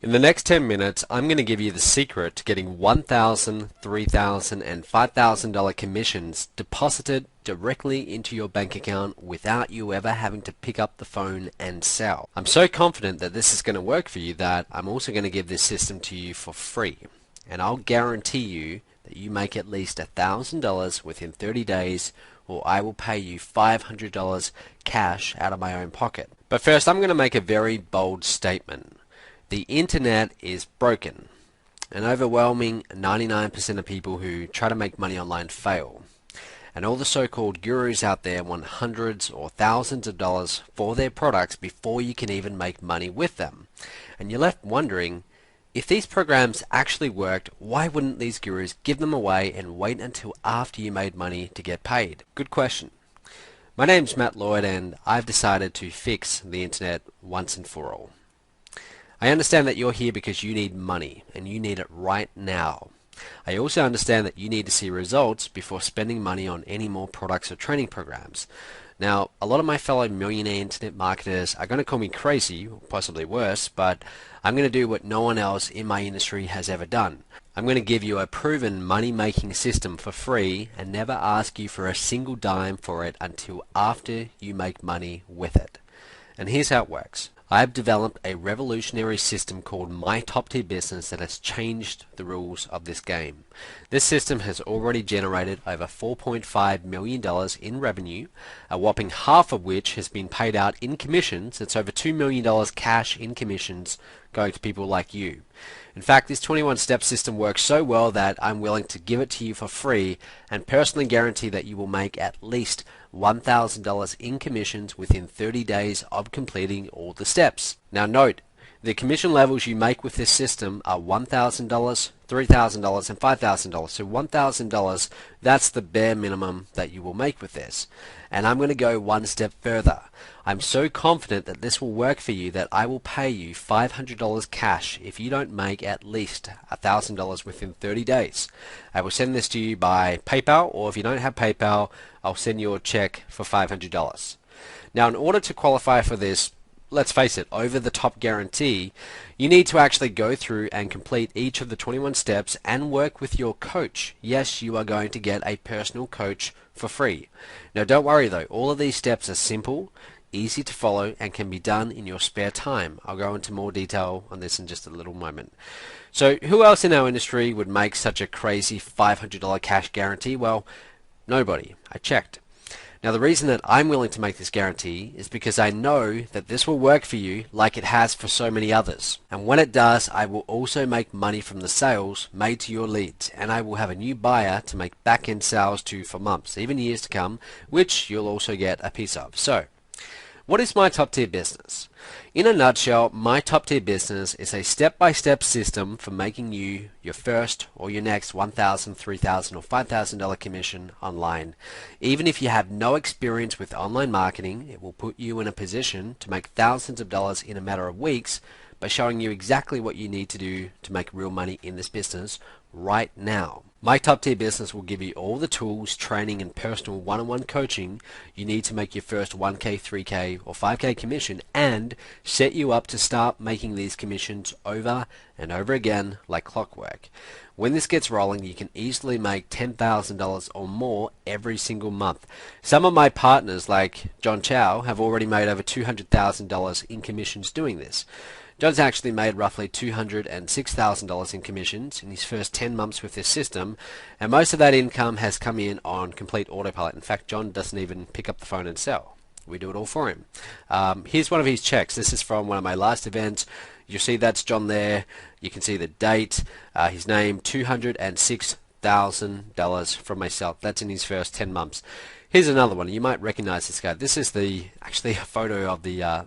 In the next 10 minutes, I'm going to give you the secret to getting $1,000, $3,000, and $5,000 commissions deposited directly into your bank account without you ever having to pick up the phone and sell. I'm so confident that this is going to work for you that I'm also going to give this system to you for free. And I'll guarantee you that you make at least $1,000 within 30 days, or I will pay you $500 cash out of my own pocket. But first, I'm going to make a very bold statement. The internet is broken. An overwhelming 99% of people who try to make money online fail. And all the so-called gurus out there want hundreds or thousands of dollars for their products before you can even make money with them. And you're left wondering, if these programs actually worked, why wouldn't these gurus give them away and wait until after you made money to get paid? Good question. My name's Matt Lloyd, and I've decided to fix the internet once and for all. I understand that you're here because you need money, and you need it right now. I also understand that you need to see results before spending money on any more products or training programs. Now, a lot of my fellow millionaire internet marketers are going to call me crazy, or possibly worse, but I'm going to do what no one else in my industry has ever done. I'm going to give you a proven money-making system for free and never ask you for a single dime for it until after you make money with it. And here's how it works. I've developed a revolutionary system called My Top Tier Business that has changed the rules of this game. This system has already generated over $4.5 million in revenue, a whopping half of which has been paid out in commissions. It's over $2 million cash in commissions going to people like you. In fact, this 21-step system works so well that I'm willing to give it to you for free and personally guarantee that you will make at least $1,000 in commissions within 30 days of completing all the steps. Now note, the commission levels you make with this system are $1,000, $3,000, and $5,000. So $1,000, that's the bare minimum that you will make with this. And I'm going to go one step further. I'm so confident that this will work for you that I will pay you $500 cash if you don't make at least $1,000 within 30 days. I will send this to you by PayPal, or if you don't have PayPal, I'll send you a check for $500. Now, in order to qualify for this, let's face it, over-the-top guarantee, you need to actually go through and complete each of the 21 steps and work with your coach. Yes, you are going to get a personal coach for free. Now, don't worry though, all of these steps are simple, easy to follow, and can be done in your spare time. I'll go into more detail on this in just a little moment. So, who else in our industry would make such a crazy $500 cash guarantee? Well, nobody. I checked. Now, the reason that I'm willing to make this guarantee is because I know that this will work for you like it has for so many others. And when it does, I will also make money from the sales made to your leads, and I will have a new buyer to make back-end sales to for months, even years to come, which you'll also get a piece of. So, what is My Top Tier Business? In a nutshell, My Top Tier Business is a step-by-step system for making you your first or your next $1,000, $3,000, or $5,000 commission online. Even if you have no experience with online marketing, it will put you in a position to make thousands of dollars in a matter of weeks by showing you exactly what you need to do to make real money in this business right now. My Top Tier Business will give you all the tools, training, and personal one-on-one coaching you need to make your first 1K, 3K, or 5K commission and set you up to start making these commissions over and over again like clockwork. When this gets rolling, you can easily make $10,000 or more every single month. Some of my partners, like John Chow, have already made over $200,000 in commissions doing this. John's actually made roughly $206,000 in commissions in his first 10 months with this system, and most of that income has come in on complete autopilot. In fact, John doesn't even pick up the phone and sell. We do it all for him. Here's one of his checks. This is from one of my last events. You see that's John there. You can see the date, his name, $206,000 from myself. That's in his first 10 months. Here's another one. You might recognize this guy. This is actually a photo of the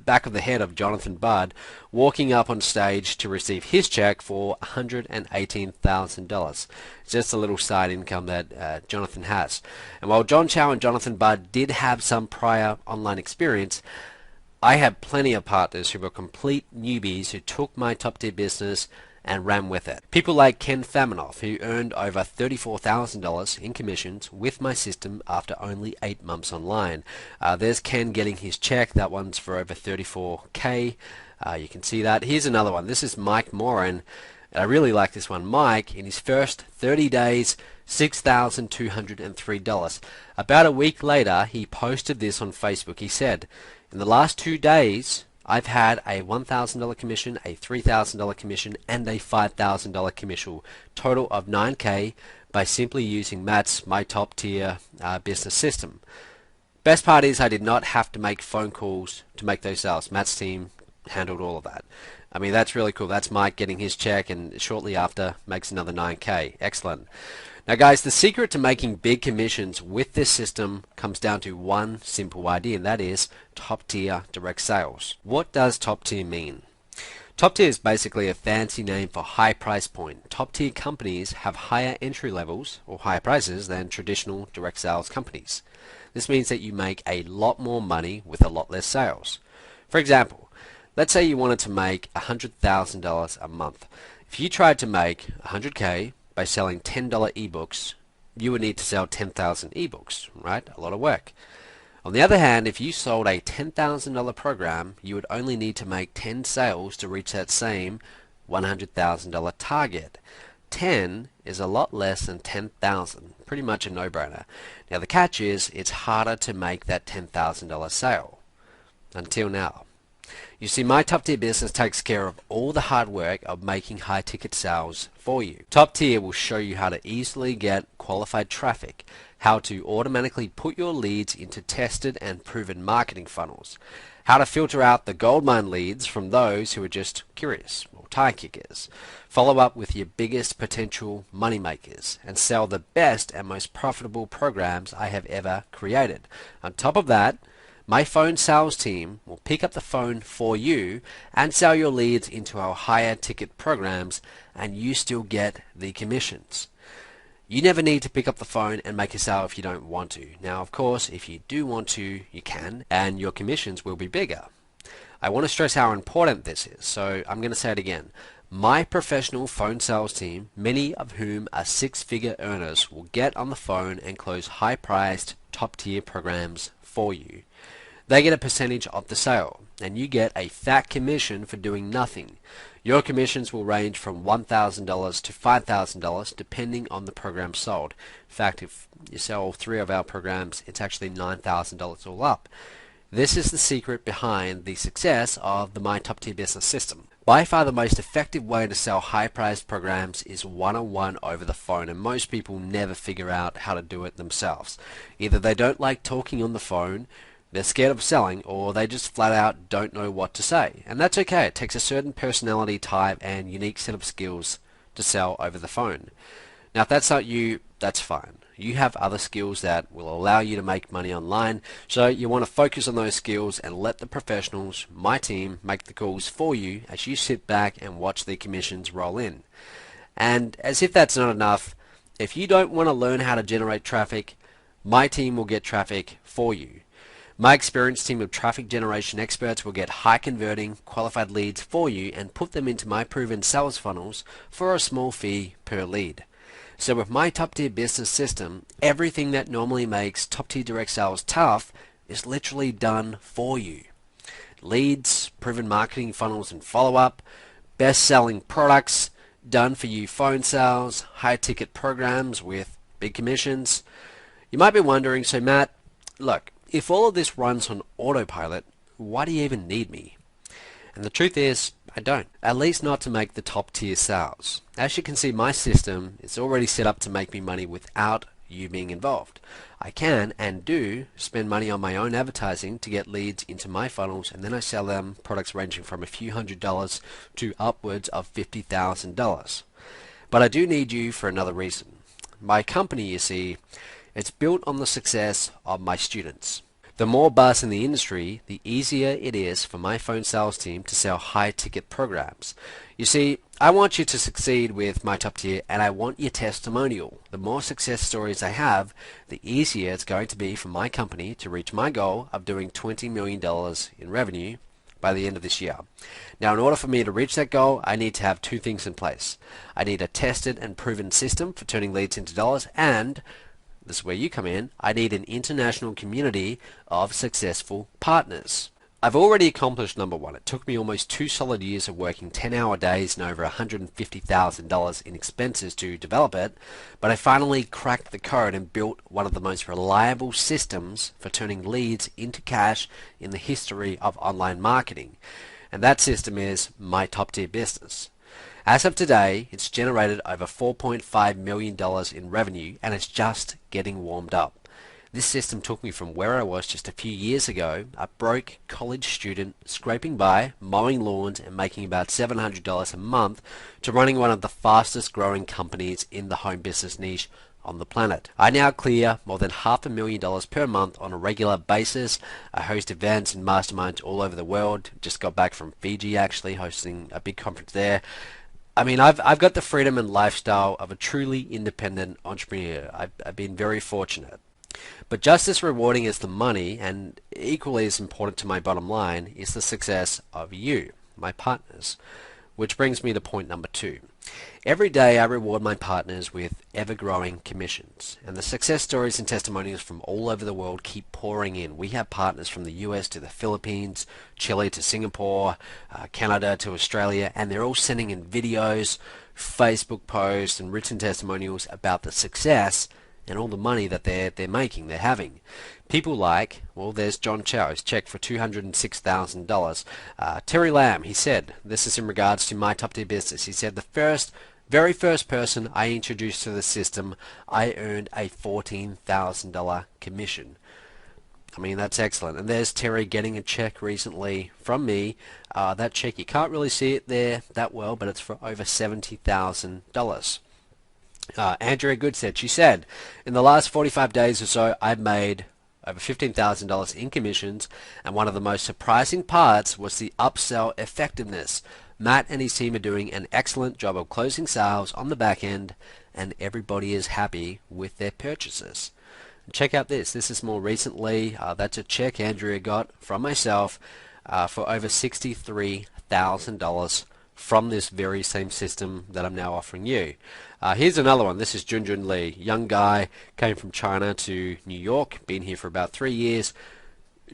back of the head of Jonathan Budd walking up on stage to receive his check for $118,000. It's just a little side income that Jonathan has. And while John Chow and Jonathan Budd did have some prior online experience, I have plenty of partners who were complete newbies who took My Top Tier Business and ran with it. People like Ken Faminoff, who earned over $34,000 in commissions with my system after only 8 months online. There's Ken getting his check. That one's for over $34K. You can see that. Here's another one. This is Mike Moran. And I really like this one. Mike, in his first 30 days, $6,203. About a week later, he posted this on Facebook. He said, in the last 2 days, I've had a $1,000 commission, a $3,000 commission, and a $5,000 commission, total of $9K by simply using Matt's My Top Tier business system. Best part is I did not have to make phone calls to make those sales. Matt's team handled all of that. I mean, that's really cool. That's Mike getting his check and shortly after makes another 9K. Excellent. Now guys, the secret to making big commissions with this system comes down to one simple idea, and that is top tier direct sales. What does top tier mean? Top tier is basically a fancy name for high price point. Top tier companies have higher entry levels or higher prices than traditional direct sales companies. This means that you make a lot more money with a lot less sales. For example, let's say you wanted to make $100,000 a month. If you tried to make 100K by selling $10 ebooks, you would need to sell 10,000 ebooks, right? A lot of work. On the other hand, if you sold a $10,000 program, you would only need to make 10 sales to reach that same $100,000 target. 10 is a lot less than 10,000, pretty much a no-brainer. Now the catch is, it's harder to make that $10,000 sale. Until now. You see, My Top Tier Business takes care of all the hard work of making high ticket sales for you. Top Tier will show you how to easily get qualified traffic, how to automatically put your leads into tested and proven marketing funnels, how to filter out the goldmine leads from those who are just curious or tire kickers, follow up with your biggest potential money makers, and sell the best and most profitable programs I have ever created. On top of that, my phone sales team will pick up the phone for you and sell your leads into our higher ticket programs, and you still get the commissions. You never need to pick up the phone and make a sale if you don't want to. Now, of course, if you do want to, you can, and your commissions will be bigger. I want to stress how important this is, so I'm going to say it again. My professional phone sales team, many of whom are six-figure earners, will get on the phone and close high-priced, top-tier programs for you. They get a percentage of the sale, and you get a fat commission for doing nothing. Your commissions will range from $1,000 to $5,000 depending on the program sold. In fact, if you sell all 3 of our programs, it's actually $9,000 all up. This is the secret behind the success of the My Top Tier Business system. By far the most effective way to sell high-priced programs is one-on-one over the phone, and most people never figure out how to do it themselves. Either they don't like talking on the phone, they're scared of selling, or they just flat out don't know what to say. And that's okay. It takes a certain personality type and unique set of skills to sell over the phone. Now if that's not you, that's fine. You have other skills that will allow you to make money online, so you want to focus on those skills and let the professionals, my team, make the calls for you as you sit back and watch the commissions roll in. And as if that's not enough, if you don't want to learn how to generate traffic, my team will get traffic for you. My experienced team of traffic generation experts will get high converting, qualified leads for you and put them into my proven sales funnels for a small fee per lead. So with my top tier business system, everything that normally makes top tier direct sales tough is literally done for you. Leads, proven marketing funnels and follow-up, best selling products, done for you phone sales, high ticket programs with big commissions. You might be wondering, so Matt, look, if all of this runs on autopilot, why do you even need me? And the truth is, I don't. At least not to make the top tier sales. As you can see, my system is already set up to make me money without you being involved. I can and do spend money on my own advertising to get leads into my funnels, and then I sell them products ranging from a few $100s to upwards of $50,000. But I do need you for another reason. My company, you see, it's built on the success of my students. The more buzz in the industry, the easier it is for my phone sales team to sell high-ticket programs. You see, I want you to succeed with my top tier, and I want your testimonial. The more success stories I have, the easier it's going to be for my company to reach my goal of doing $20 million in revenue by the end of this year. Now, in order for me to reach that goal, I need to have 2 things in place. I need a tested and proven system for turning leads into dollars, and this is where you come in. I need an international community of successful partners. I've already accomplished number one. It took me almost 2 solid years of working 10-hour days and over $150,000 in expenses to develop it, but I finally cracked the code and built one of the most reliable systems for turning leads into cash in the history of online marketing. And that system is My Top Tier Business. As of today, it's generated over $4.5 million in revenue, and it's just getting warmed up. This system took me from where I was just a few years ago, a broke college student scraping by, mowing lawns and making about $700 a month, to running one of the fastest growing companies in the home business niche on the planet. I now clear more than $500,000 per month on a regular basis. I host events and masterminds all over the world. Just got back from Fiji actually, hosting a big conference there. I mean, I've got the freedom and lifestyle of a truly independent entrepreneur. I've been very fortunate. But just as rewarding as the money, and equally as important to my bottom line, is the success of you, my partners. Which brings me to point number 2. Every day I reward my partners with ever-growing commissions, and the success stories and testimonials from all over the world keep pouring in. We have partners from the US to the Philippines, Chile to Singapore, Canada to Australia, and they're all sending in videos, Facebook posts, and written testimonials about the success and all the money that they're making, they're having. People like, well, there's John Chow, his check for $206,000. Terry Lamb, he said, this is in regards to My Top Tier Business. He said, the very first person I introduced to the system, I earned a $14,000 commission. I mean, that's excellent. And there's Terry getting a check recently from me. That check, you can't really see it there that well, but it's for over $70,000. Andrea Good said, she said, in the last 45 days or so, I've made over $15,000 in commissions, and one of the most surprising parts was the upsell effectiveness. Matt and his team are doing an excellent job of closing sales on the back end, and everybody is happy with their purchases. And check out this. This is more recently. That's a check Andrea got from myself for over $63,000 from this very same system that I'm now offering you. Here's another one. This is Junjun Lee. Young guy, came from China to New York, been here for about 3 years,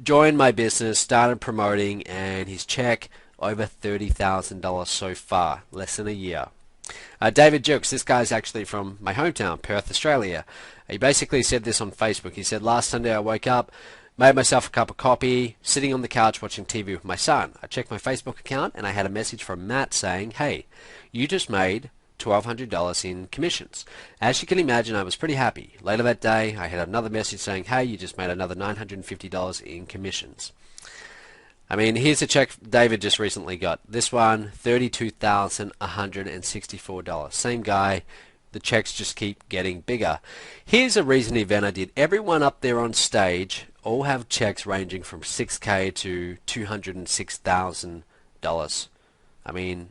joined my business, started promoting, and his check over $30,000 so far, less than a year. David Jukes, this guy's actually from my hometown, Perth, Australia. He basically said this on Facebook. He said, last Sunday I woke up, made myself a cup of coffee, sitting on the couch watching TV with my son. I checked my Facebook account and I had a message from Matt saying, hey, you just made $1,200 in commissions. As you can imagine, I was pretty happy. Later that day, I had another message saying, hey, you just made another $950 in commissions. I mean, here's a check David just recently got. This one, $32,164. Same guy. The checks just keep getting bigger. Here's a recent event I did. Everyone up there on stage all have checks ranging from $6K to $206,000. I mean,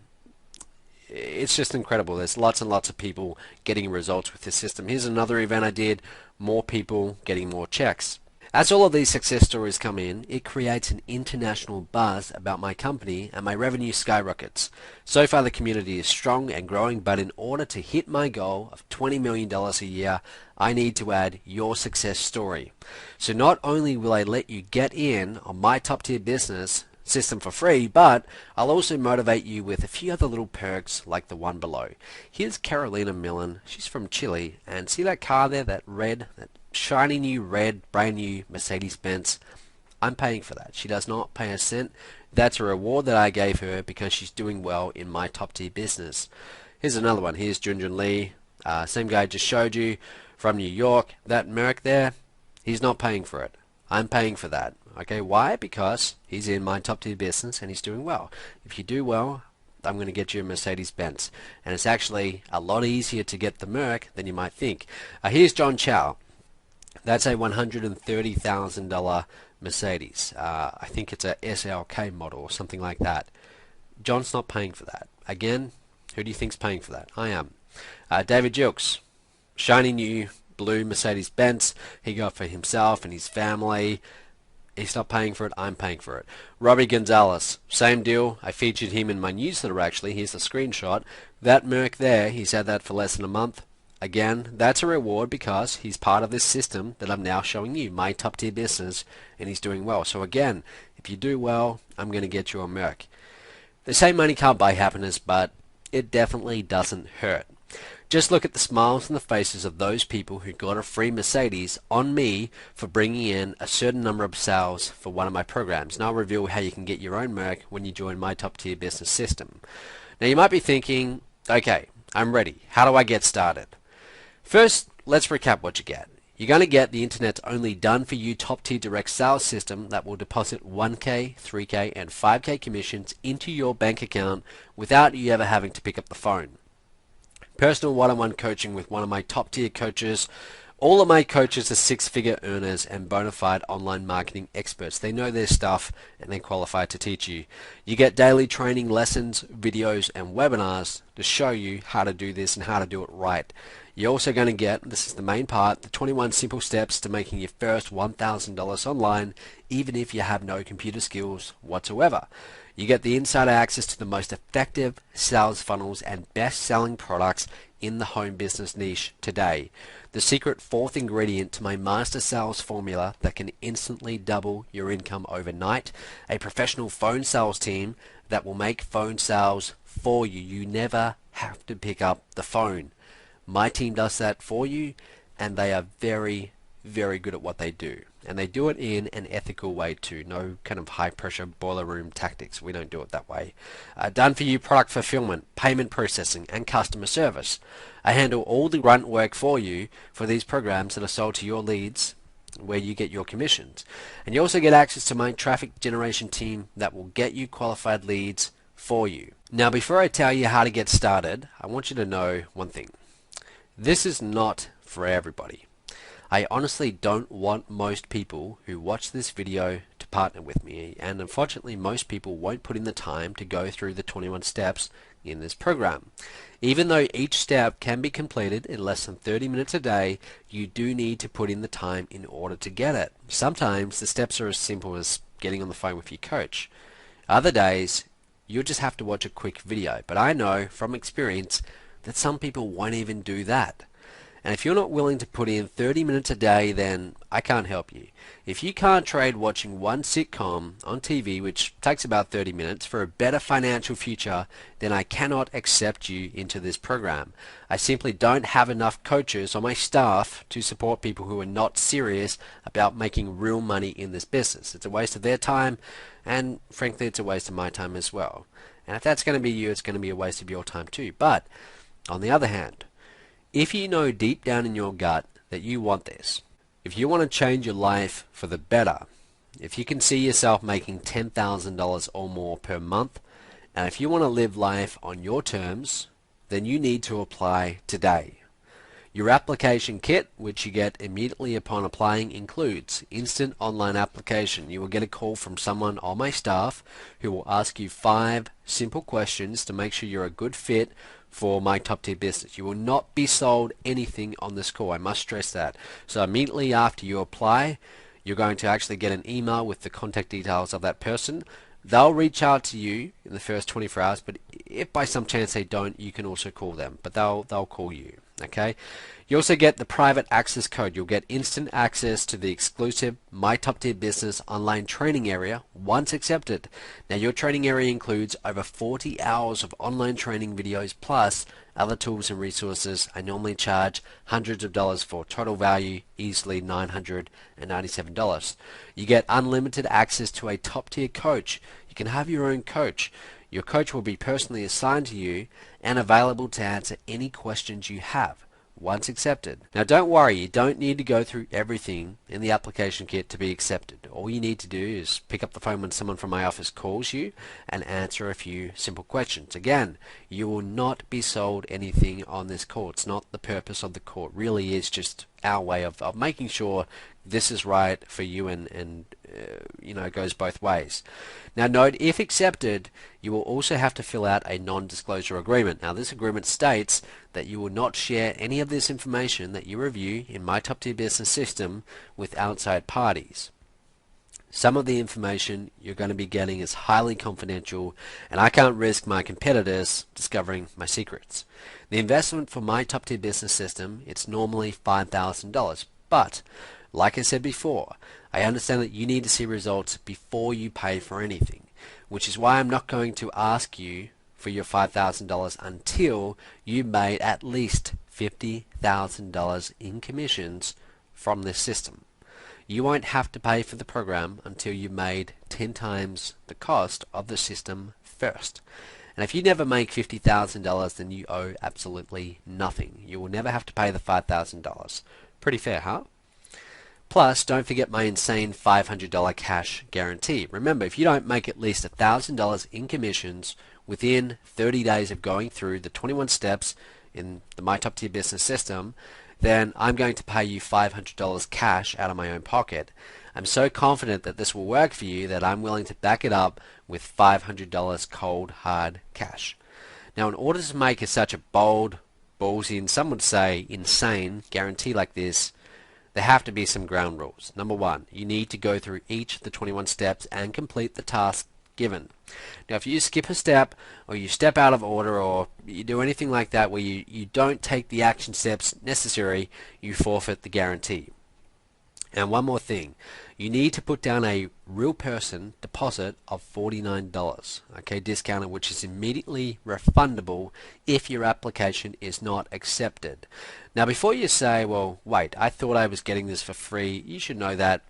it's just incredible. There's lots and lots of people getting results with this system. Here's another event I did. More people getting more checks. As all of these success stories come in, it creates an international buzz about my company and my revenue skyrockets. So far the community is strong and growing, but in order to hit my goal of $20 million a year, I need to add your success story. So not only will I let you get in on my top tier business system for free, but I'll also motivate you with a few other little perks like the one below. Here's Carolina Millen. She's from Chile, and see that car there, that red, that shiny new red, brand new Mercedes-Benz? I'm paying for that. She does not pay a cent. That's a reward that I gave her because she's doing well in my top tier business. Here's another one. Here's Junjun Lee. Same guy I just showed you from New York. That Merc there, he's not paying for it. I'm paying for that. Okay, why? Because he's in my top tier business and he's doing well. If you do well, I'm going to get you a Mercedes-Benz. And it's actually a lot easier to get the Merc than you might think. Here's John Chow. That's a $130,000 Mercedes. I think it's a SLK model or something like that. John's not paying for that. Again, who do you think's paying for that? I am. David Jukes, shiny new blue Mercedes-Benz. He got for himself and his family. He's not paying for it. I'm paying for it. Robbie Gonzalez, same deal. I featured him in my newsletter actually. Here's the screenshot. That Merc there, he's had that for less than a month. Again, that's a reward because he's part of this system that I'm now showing you, my top tier business, and he's doing well. So again, If you do well, I'm going to get you a Merc. They say money can't buy happiness, but it definitely doesn't hurt. Just look at the smiles on the faces of those people who got a free Mercedes on me for bringing in a certain number of sales for one of my programs. And I'll reveal how you can get your own Merc when you join my top tier business system. Now you might be thinking, okay, I'm ready. How do I get started? First, let's recap what you get. You're going to get the internet's only done-for-you top-tier direct sales system that will deposit 1K, 3K, and 5K commissions into your bank account without you ever having to pick up the phone. Personal one-on-one coaching with one of my top-tier coaches. All of my coaches are six-figure earners and bona fide online marketing experts. They know their stuff and they're qualified to teach you. You get daily training, lessons, videos, and webinars to show you how to do this and how to do it right. You're also going to get, this is the main part, the 21 simple steps to making your first $1,000 online, even if you have no computer skills whatsoever. You get the insider access to the most effective sales funnels and best-selling products in the home business niche today. The secret fourth ingredient to my master sales formula that can instantly double your income overnight. A professional phone sales team that will make phone sales for you. You never have to pick up the phone. My team does that for you, and they are very, very good at what they do. And they do it in an ethical way too. No kind of high pressure boiler room tactics. We don't do it that way. Done for you product fulfillment, payment processing, and customer service. I handle all the grunt work for you for these programs that are sold to your leads where you get your commissions. And you also get access to my traffic generation team that will get you qualified leads for you. Now before I tell you how to get started, I want you to know one thing. This is not for everybody. I honestly don't want most people who watch this video to partner with me, and unfortunately most people won't put in the time to go through the 21 steps in this program. Even though each step can be completed in less than 30 minutes a day, you do need to put in the time in order to get it. Sometimes the steps are as simple as getting on the phone with your coach. Other days, you'll just have to watch a quick video, but I know from experience that some people won't even do that. And if you're not willing to put in 30 minutes a day, then I can't help you. If you can't trade watching one sitcom on TV, which takes about 30 minutes, for a better financial future, then I cannot accept you into this program. I simply don't have enough coaches on my staff to support people who are not serious about making real money in this business. It's a waste of their time, and frankly, it's a waste of my time as well. And if that's going to be you, it's going to be a waste of your time too. But on the other hand, if you know deep down in your gut that you want this, if you want to change your life for the better, if you can see yourself making $10,000 or more per month, and if you want to live life on your terms, then you need to apply today. Your application kit, which you get immediately upon applying, includes instant online application. You will get a call from someone on my staff who will ask you 5 simple questions to make sure you're a good fit for my top tier business. You will not be sold anything on this call. I must stress that. So immediately after you apply, you're going to actually get an email with the contact details of that person. They'll reach out to you in the first 24 hours, but if by some chance they don't, you can also call them, but they'll call you. Okay. You also get the private access code. You'll get instant access to the exclusive My Top Tier Business online training area once accepted. Now your training area includes over 40 hours of online training videos plus other tools and resources. I normally charge hundreds of dollars for, total value easily $997. You get unlimited access to a top tier coach. You can have your own coach. Your coach will be personally assigned to you and available to answer any questions you have once accepted. Now don't worry, you don't need to go through everything in the application kit to be accepted. All you need to do is pick up the phone when someone from my office calls you and answer a few simple questions. Again, you will not be sold anything on this call. It's not the purpose of the call. It really is just our way of making sure this is right for you, and you know, it goes both ways. Now note, if accepted, you will also have to fill out a non-disclosure agreement. Now this agreement states that you will not share any of this information that you review in My Top Tier Business system with outside parties. Some of the information you're going to be getting is highly confidential, and I can't risk my competitors discovering my secrets. The investment for My Top Tier Business system, it's normally $5,000, but like I said before, I understand that you need to see results before you pay for anything, which is why I'm not going to ask you for your $5,000 until you made at least $50,000 in commissions from this system. You won't have to pay for the program until you made 10 times the cost of the system first. And if you never make $50,000, then you owe absolutely nothing. You will never have to pay the $5,000. Pretty fair, huh? Plus, don't forget my insane $500 cash guarantee. Remember, if you don't make at least $1,000 in commissions within 30 days of going through the 21 steps in the My Top Tier Business system, then I'm going to pay you $500 cash out of my own pocket. I'm so confident that this will work for you that I'm willing to back it up with $500 cold, hard cash. Now, in order to make such a bold, ballsy, and some would say insane guarantee like this, there have to be some ground rules. Number one, you need to go through each of the 21 steps and complete the task given. Now, if you skip a step, or you step out of order, or you do anything like that where you don't take the action steps necessary, you forfeit the guarantee. And one more thing, you need to put down a real person deposit of $49, okay, discounted, which is immediately refundable if your application is not accepted. Now, before you say, well, wait, I thought I was getting this for free, you should know that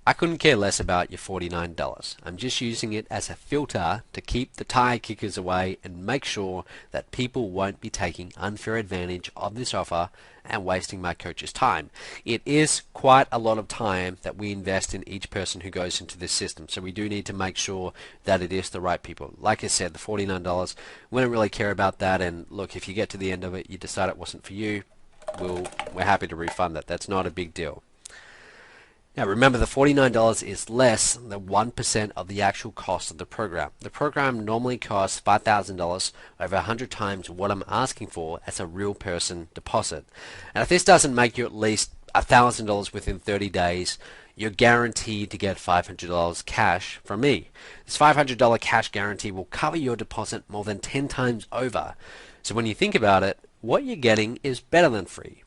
I couldn't care less about your $49. I'm just using it as a filter to keep the tire kickers away and make sure that people won't be taking unfair advantage of this offer and wasting my coach's time. It is quite a lot of time that we invest in each person who goes into this system, so we do need to make sure that it is the right people. Like I said, the $49, we don't really care about that, and look, if you get to the end of it, you decide it wasn't for you, we're happy to refund that. That's not a big deal. Now remember, the $49 is less than 1% of the actual cost of the program. The program normally costs $5,000, over 100 times what I'm asking for as a real person deposit. And if this doesn't make you at least $1,000 within 30 days, you're guaranteed to get $500 cash from me. This $500 cash guarantee will cover your deposit more than 10 times over. So when you think about it, what you're getting is better than free.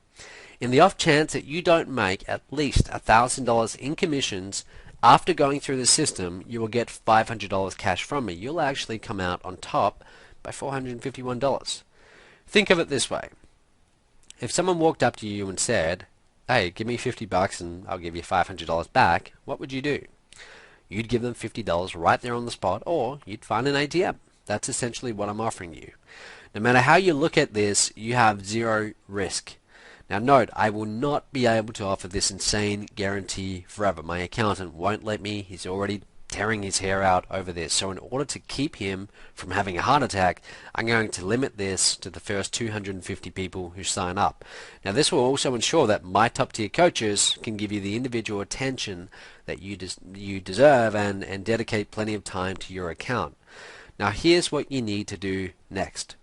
In the off chance that you don't make at least $1,000 in commissions after going through the system, you will get $500 cash from me. You'll actually come out on top by $451. Think of it this way. If someone walked up to you and said, hey, give me $50 and I'll give you $500 back, what would you do? You'd give them $50 right there on the spot, or you'd find an ATM. That's essentially what I'm offering you. No matter how you look at this, you have zero risk. Now note, I will not be able to offer this insane guarantee forever. My accountant won't let me. He's already tearing his hair out over this. So in order to keep him from having a heart attack, I'm going to limit this to the first 250 people who sign up. Now this will also ensure that my top tier coaches can give you the individual attention that you deserve and dedicate plenty of time to your account. Now here's what you need to do next.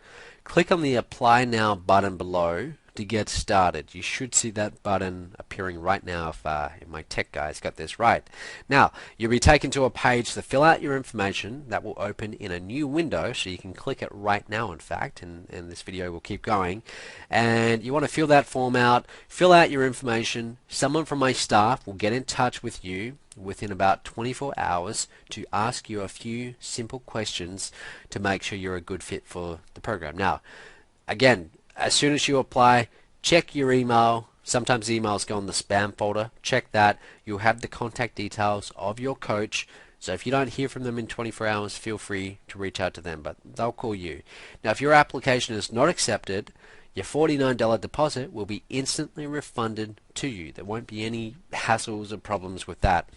Click on the Apply Now button below to get started. You should see that button appearing right now if my tech guy's got this right. Now, you'll be taken to a page to fill out your information that will open in a new window, so you can click it right now, in fact, and this video will keep going. And you want to fill that form out, fill out your information. Someone from my staff will get in touch with you within about 24 hours to ask you a few simple questions to make sure you're a good fit for the program. Now, again, as soon as you apply, check your email. Sometimes emails go in the spam folder. Check that. You'll have the contact details of your coach. So if you don't hear from them in 24 hours, feel free to reach out to them, but they'll call you. Now, if your application is not accepted, your $49 deposit will be instantly refunded to you. There won't be any hassles or problems with that.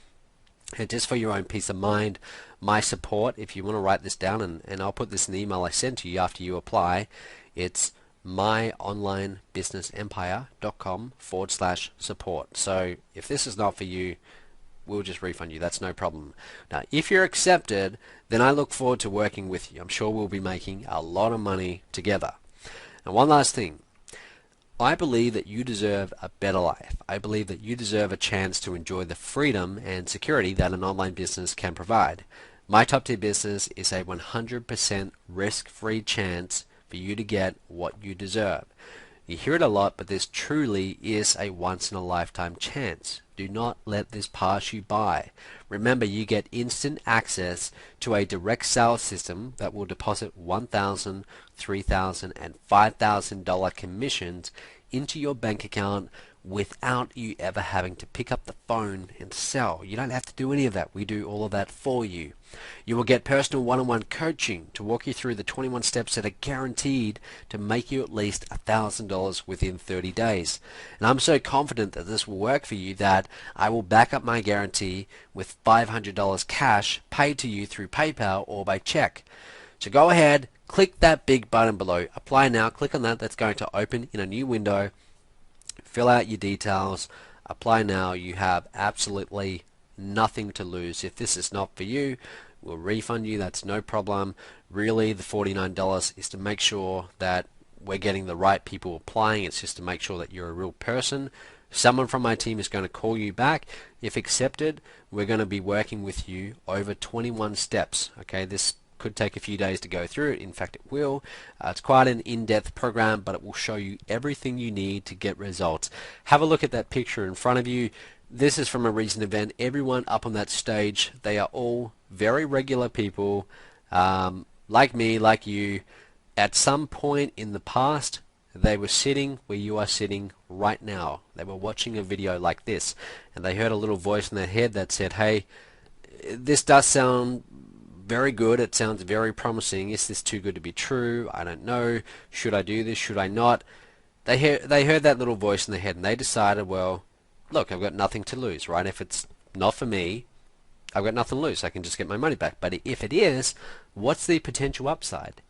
And just for your own peace of mind, my support, if you want to write this down, and I'll put this in the email I send to you after you apply, it's myonlinebusinessempire.com/support. So if this is not for you, we'll just refund you. That's no problem. Now, if you're accepted, then I look forward to working with you. I'm sure we'll be making a lot of money together. And one last thing. I believe that you deserve a better life. I believe that you deserve a chance to enjoy the freedom and security that an online business can provide. My Top Tier Business is a 100% risk-free chance for you to get what you deserve. You hear it a lot, but this truly is a once-in-a-lifetime chance. Do not let this pass you by. Remember, you get instant access to a direct sales system that will deposit $1,000, $3,000, and $5,000 commissions into your bank account without you ever having to pick up the phone and sell. You don't have to do any of that. We do all of that for you. You will get personal one-on-one coaching to walk you through the 21 steps that are guaranteed to make you at least $1,000 within 30 days. And I'm so confident that this will work for you that I will back up my guarantee with $500 cash paid to you through PayPal or by check. So go ahead, click that big button below. Apply now. Click on that. That's going to open in a new window. Fill out your details. Apply now. You have absolutely nothing to lose. If this is not for you, we'll refund you. That's no problem. Really, the $49 is to make sure that we're getting the right people applying. It's just to make sure that you're a real person. Someone from my team is going to call you back. If accepted, we're going to be working with you over 21 steps. Okay, this could take a few days to go through it. In fact, it will. It's quite an in-depth program, but it will show you everything you need to get results. Have a look at that picture in front of you. This is from a recent event. Everyone up on that stage, they are all very regular people, like me, like you. At some point in the past, they were sitting where you are sitting right now. They were watching a video like this, and they heard a little voice in their head that said, hey, this does sound very good. It sounds very promising. Is this too good to be true? I don't know. Should I do this? Should I not? They heard that little voice in their head, and they decided, well, look, I've got nothing to lose, right? If it's not for me, I've got nothing to lose. I can just get my money back. But if it is, what's the potential upside?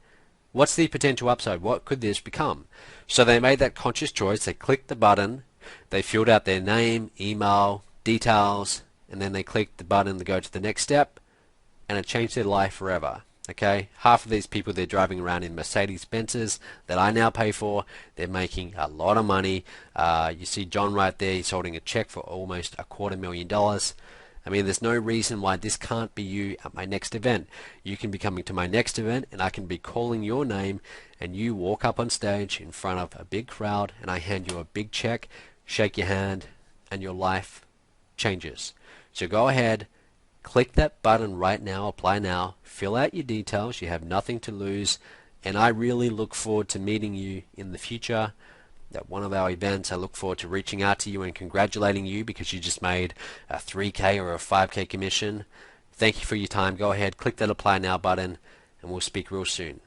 What's the potential upside? What could this become? So they made that conscious choice. They clicked the button. They filled out their name, email, details, and then they clicked the button to go to the next step, and it changed their life forever. Okay, half of these people, they're driving around in Mercedes-Benzes that I now pay for. They're making a lot of money. You see John right there, he's holding a check for almost $250,000. I mean, there's no reason why this can't be you at my next event. You can be coming to my next event, and I can be calling your name, and you walk up on stage in front of a big crowd, and I hand you a big check, shake your hand, and your life changes. So go ahead, click that button right now, apply now, fill out your details. You have nothing to lose, and I really look forward to meeting you in the future at one of our events. I look forward to reaching out to you and congratulating you because you just made a 3K or a 5K commission. Thank you for your time. Go ahead, click that apply now button, and we'll speak real soon.